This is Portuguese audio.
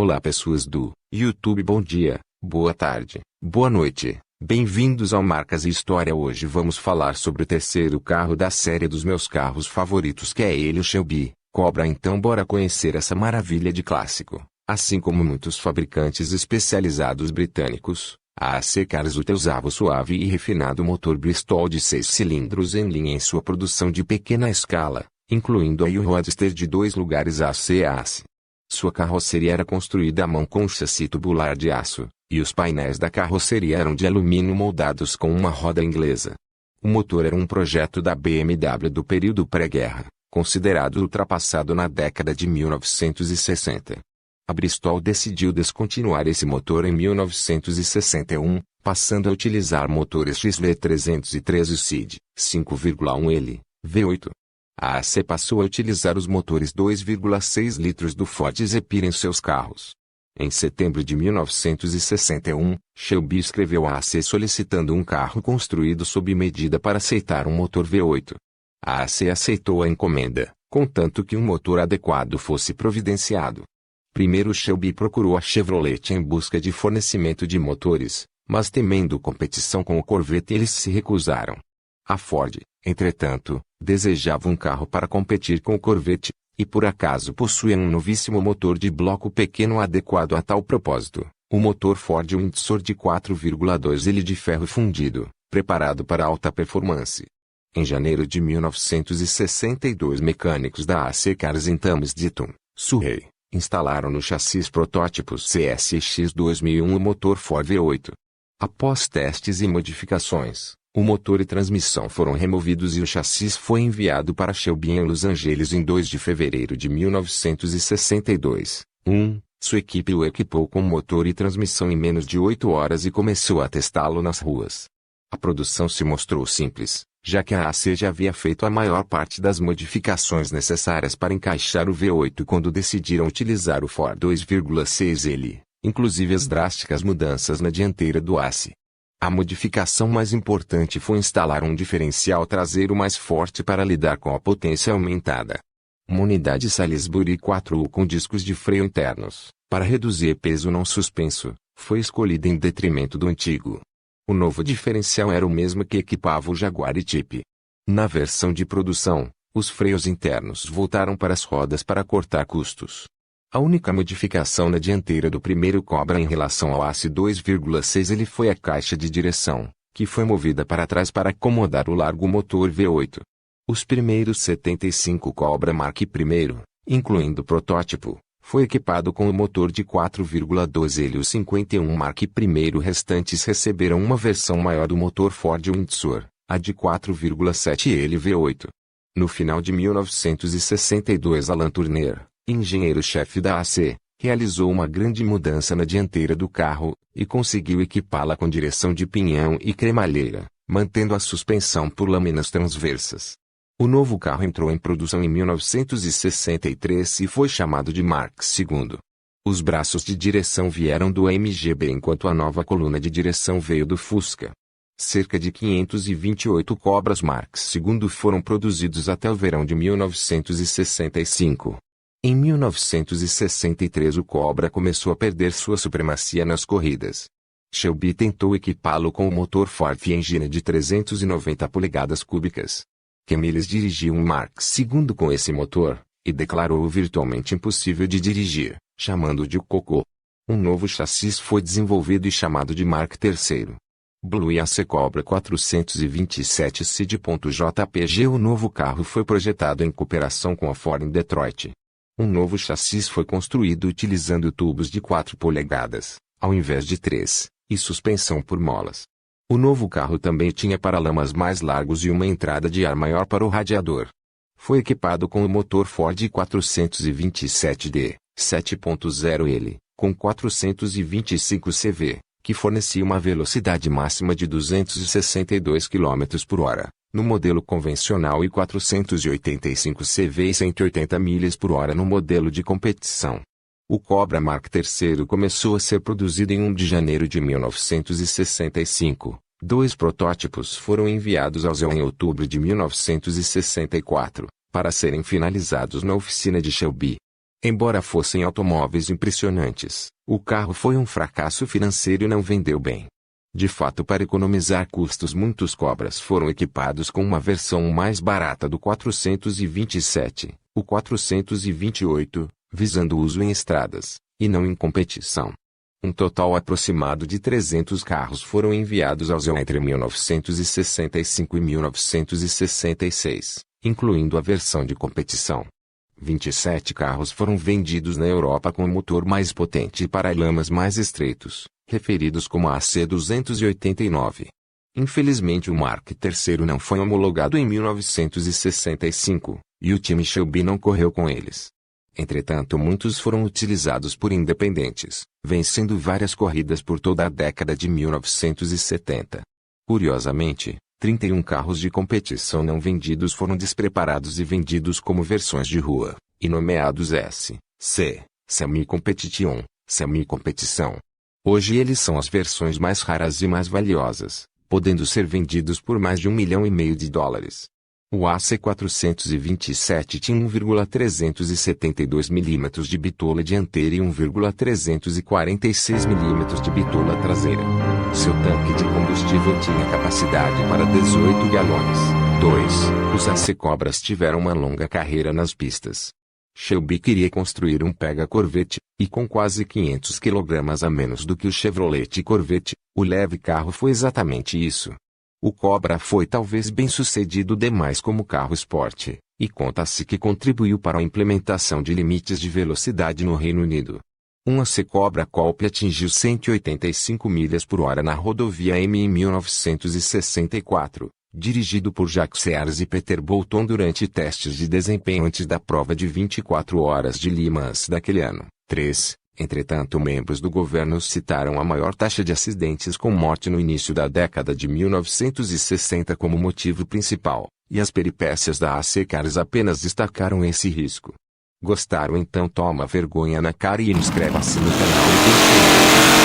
Olá pessoas do YouTube, bom dia, boa tarde, boa noite, bem-vindos ao Marcas e História. Hoje vamos falar sobre o terceiro carro da série dos meus carros favoritos, que é ele, o Shelby Cobra. Então bora conhecer essa maravilha de clássico. Assim como muitos fabricantes especializados britânicos, a AC Cars utilizava o suave e refinado motor Bristol de 6 cilindros em linha em sua produção de pequena escala, incluindo aí o Roadster de 2 lugares AC/AC. Sua carroceria era construída à mão com chassi tubular de aço, e os painéis da carroceria eram de alumínio moldados com uma roda inglesa. O motor era um projeto da BMW do período pré-guerra, considerado ultrapassado na década de 1960. A Bristol decidiu descontinuar esse motor em 1961, passando a utilizar motores XV313 SID, 5,1 L, V8. A AC passou a utilizar os motores 2,6 litros do Ford Zephyr em seus carros. Em setembro de 1961, Shelby escreveu à AC solicitando um carro construído sob medida para aceitar um motor V8. A AC aceitou a encomenda, contanto que um motor adequado fosse providenciado. Primeiro Shelby procurou a Chevrolet em busca de fornecimento de motores, mas temendo competição com o Corvette eles se recusaram. A Ford, entretanto, desejava um carro para competir com o Corvette, e por acaso possuía um novíssimo motor de bloco pequeno adequado a tal propósito, o motor Ford Windsor de 4,2 L de ferro fundido, preparado para alta performance. Em janeiro de 1962 mecânicos da AC Cars em Thames-Ditton, Surrey, instalaram no chassis protótipos CSX 2001 o motor Ford V8. Após testes e modificações, o motor e transmissão foram removidos e o chassis foi enviado para Shelby em Los Angeles em 2 de fevereiro de 1962. Sua equipe o equipou com motor e transmissão em menos de 8 horas e começou a testá-lo nas ruas. A produção se mostrou simples, já que a AC já havia feito a maior parte das modificações necessárias para encaixar o V8 quando decidiram utilizar o Ford 2,6 L, inclusive as drásticas mudanças na dianteira do AC. A modificação mais importante foi instalar um diferencial traseiro mais forte para lidar com a potência aumentada. Uma unidade Salisbury 4U com discos de freio internos, para reduzir peso não suspenso, foi escolhida em detrimento do antigo. O novo diferencial era o mesmo que equipava o Jaguar E-Type. Na versão de produção, os freios internos voltaram para as rodas para cortar custos. A única modificação na dianteira do primeiro Cobra em relação ao AC 2,6 L foi a caixa de direção, que foi movida para trás para acomodar o largo motor V8. Os primeiros 75 Cobra Mark I, incluindo o protótipo, foi equipado com o motor de 4,2 L. Os 51 Mark I restantes receberam uma versão maior do motor Ford Windsor, a de 4,7 L V8. No final de 1962 Alan Turner, engenheiro-chefe da AC, realizou uma grande mudança na dianteira do carro, e conseguiu equipá-la com direção de pinhão e cremalheira, mantendo a suspensão por lâminas transversas. O novo carro entrou em produção em 1963 e foi chamado de Mark II. Os braços de direção vieram do MGB enquanto a nova coluna de direção veio do Fusca. Cerca de 528 Cobras Mark II foram produzidos até o verão de 1965. Em 1963 o Cobra começou a perder sua supremacia nas corridas. Shelby tentou equipá-lo com o motor Ford Engine de 390 polegadas cúbicas. Camilles dirigiu um Mark II com esse motor, e declarou-o virtualmente impossível de dirigir, chamando-o de cocô. Um novo chassi foi desenvolvido e chamado de Mark III. Blue AC Cobra 427 SID.JPG. O novo carro foi projetado em cooperação com a Ford em Detroit. Um novo chassi foi construído utilizando tubos de 4 polegadas, ao invés de 3, e suspensão por molas. O novo carro também tinha paralamas mais largos e uma entrada de ar maior para o radiador. Foi equipado com o motor Ford 427D, 7.0 L, com 425 CV, que fornecia uma velocidade máxima de 262 km por hora, no modelo convencional, e 485 CV e 180 milhas por hora no modelo de competição. O Cobra Mark III começou a ser produzido em 1 de janeiro de 1965. 2 protótipos foram enviados ao ZEW em outubro de 1964, para serem finalizados na oficina de Shelby. Embora fossem automóveis impressionantes, o carro foi um fracasso financeiro e não vendeu bem. De fato, para economizar custos, muitos Cobras foram equipados com uma versão mais barata do 427, o 428, visando uso em estradas, e não em competição. Um total aproximado de 300 carros foram enviados ao Zéu entre 1965 e 1966, incluindo a versão de competição. 27 carros foram vendidos na Europa com motor mais potente e paralamas mais estreitos, referidos como AC289. Infelizmente o Mark III não foi homologado em 1965, e o time Shelby não correu com eles. Entretanto, muitos foram utilizados por independentes, vencendo várias corridas por toda a década de 1970. Curiosamente, 31 carros de competição não vendidos foram despreparados e vendidos como versões de rua, e nomeados S, C, Semi-Competition, Semi-Competição. Hoje eles são as versões mais raras e mais valiosas, podendo ser vendidos por mais de $1,5 milhão. O AC427 tinha 1,372 mm de bitola dianteira e 1,346 mm de bitola traseira. Seu tanque de combustível tinha capacidade para 18 galões. 2. Os AC Cobras tiveram uma longa carreira nas pistas. Shelby queria construir um Pega Corvette, e com quase 500 kg a menos do que o Chevrolet Corvette, o leve carro foi exatamente isso. O Cobra foi talvez bem-sucedido demais como carro esporte, e conta-se que contribuiu para a implementação de limites de velocidade no Reino Unido. Um AC Cobra Coupe atingiu 185 milhas por hora na rodovia M em 1964, dirigido por Jacques Sears e Peter Bolton durante testes de desempenho antes da prova de 24 horas de Le Mans daquele ano. 3. Entretanto, membros do governo citaram a maior taxa de acidentes com morte no início da década de 1960 como motivo principal, e as peripécias da AC Cars apenas destacaram esse risco. Gostaram? Então toma vergonha na cara e inscreva-se no canal e deixe